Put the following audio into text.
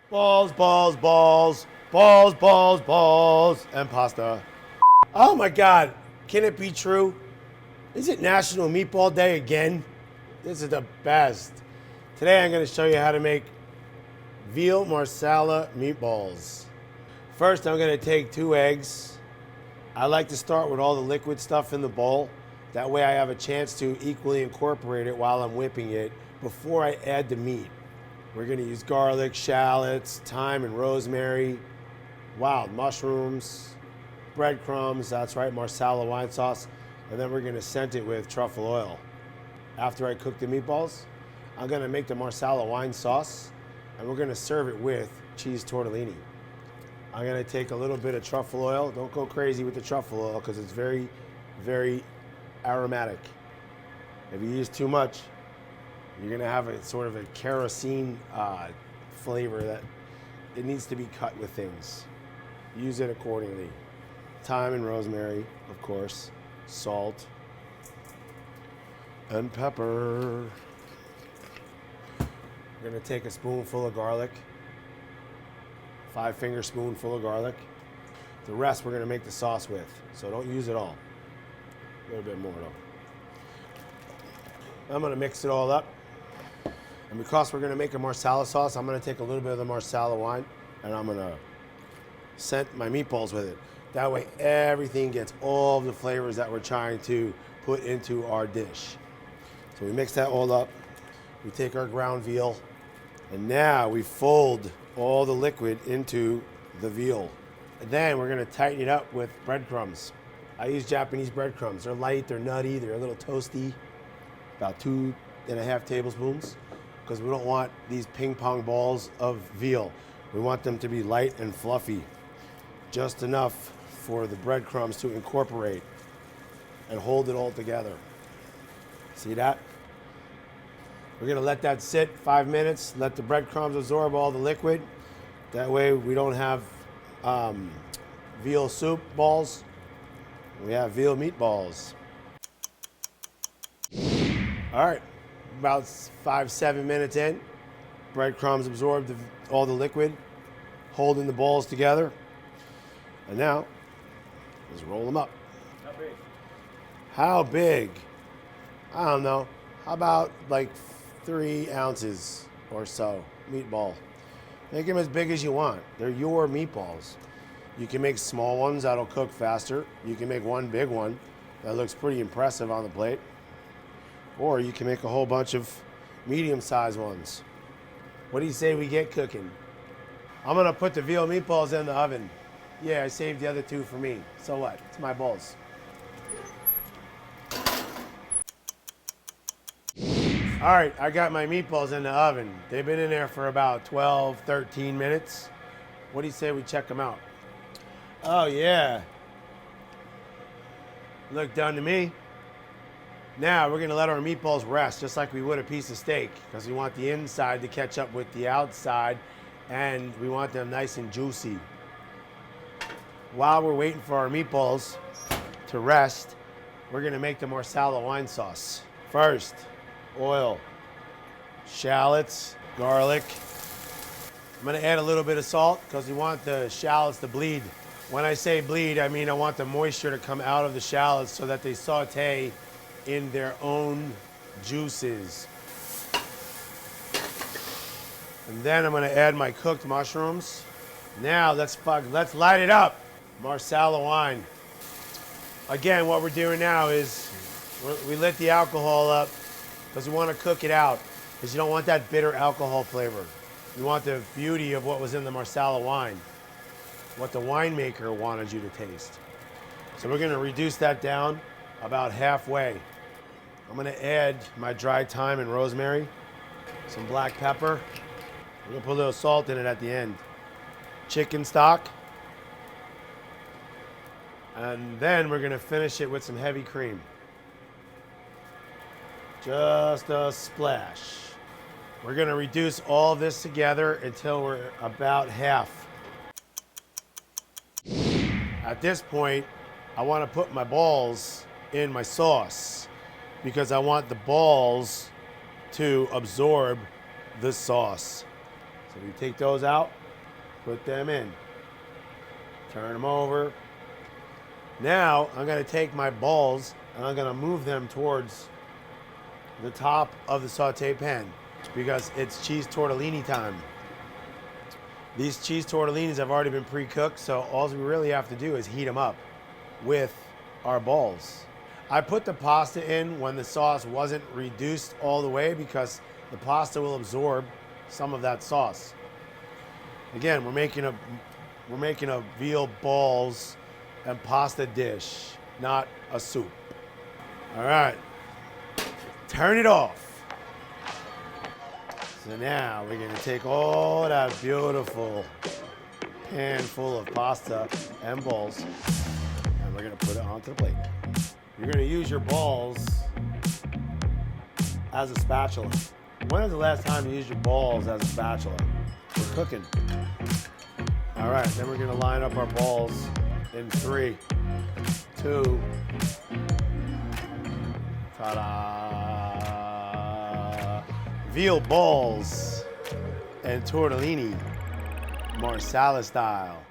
Balls, balls, balls, balls, balls, balls, and pasta. Oh my God, can it be true? Is it National Meatball Day again? This is the best. Today I'm going to show you how to make Veal Marsala meatballs. First, I'm going to take 2 eggs. I like to start with all the liquid stuff in the bowl. That way I have a chance to equally incorporate it while I'm whipping it before I add the meat. We're going to use garlic, shallots, thyme and rosemary, wild mushrooms, breadcrumbs, that's right, Marsala wine sauce, and then we're going to scent it with truffle oil. After I cook the meatballs, I'm going to make the Marsala wine sauce, and we're going to serve it with cheese tortellini. I'm going to take a little bit of truffle oil. Don't go crazy with the truffle oil because it's very, very aromatic. If you use too much, you're going to have a sort of a kerosene flavor that it needs to be cut with things. Use it accordingly. Thyme and rosemary, of course. Salt and pepper. We're going to take a spoonful of garlic. 5-finger spoonful of garlic. The rest we're going to make the sauce with, so don't use it all. A little bit more though. I'm going to mix it all up. And because we're going to make a Marsala sauce, I'm going to take a little bit of the Marsala wine and I'm going to scent my meatballs with it. That way everything gets all of the flavors that we're trying to put into our dish. So we mix that all up. We take our ground veal and now we fold all the liquid into the veal. And then we're going to tighten it up with breadcrumbs. I use Japanese breadcrumbs. They're light, they're nutty, they're a little toasty. About 2.5 tablespoons. Because we don't want these ping pong balls of veal. We want them to be light and fluffy. Just enough for the breadcrumbs to incorporate and hold it all together. See that? We're gonna let that sit 5 minutes, let the breadcrumbs absorb all the liquid. That way we don't have veal soup balls. We have veal meatballs. All right. About 5-7 minutes in, breadcrumbs absorbed all the liquid, holding the balls together. And now, let's roll them up. How big? How big? I don't know. How about like 3 ounces or so meatball? Make them as big as you want. They're your meatballs. You can make small ones that'll cook faster. You can make one big one that looks pretty impressive on the plate. Or you can make a whole bunch of medium-sized ones. What do you say we get cooking? I'm gonna put the veal meatballs in the oven. Yeah, I saved the other 2 for me. So what? It's my balls. All right, I got my meatballs in the oven. They've been in there for about 12, 13 minutes. What do you say we check them out? Oh yeah. Look done to me. Now we're gonna let our meatballs rest just like we would a piece of steak because we want the inside to catch up with the outside and we want them nice and juicy. While we're waiting for our meatballs to rest, we're gonna make the Marsala wine sauce. First, oil, shallots, garlic. I'm gonna add a little bit of salt because we want the shallots to bleed. When I say bleed, I mean I want the moisture to come out of the shallots so that they saute in their own juices. And then I'm gonna add my cooked mushrooms. Now let's light it up. Marsala wine. Again, what we're doing now is we lit the alcohol up because we want to cook it out because you don't want that bitter alcohol flavor. You want the beauty of what was in the Marsala wine, what the winemaker wanted you to taste. So we're gonna reduce that down about halfway. I'm gonna add my dried thyme and rosemary, some black pepper. I'm gonna put a little salt in it at the end. Chicken stock. And then we're gonna finish it with some heavy cream. Just a splash. We're gonna reduce all of this together until we're about half. At this point, I wanna put my balls in my sauce because I want the balls to absorb the sauce. So you take those out, put them in, turn them over. Now I'm gonna take my balls and I'm gonna move them towards the top of the saute pan because it's cheese tortellini time. These cheese tortellinis have already been pre-cooked, so all we really have to do is heat them up with our balls. I put the pasta in when the sauce wasn't reduced all the way because the pasta will absorb some of that sauce. Again, we're making a veal balls and pasta dish, not a soup. All right, turn it off. So now we're gonna take all that beautiful pan full of pasta and balls, and we're gonna put it onto the plate. You're gonna use your balls as a spatula. When is the last time you used your balls as a spatula? We're cooking. All right, then we're gonna line up our balls in 3, 2, ta-da! Veal balls and tortellini, Marsala style.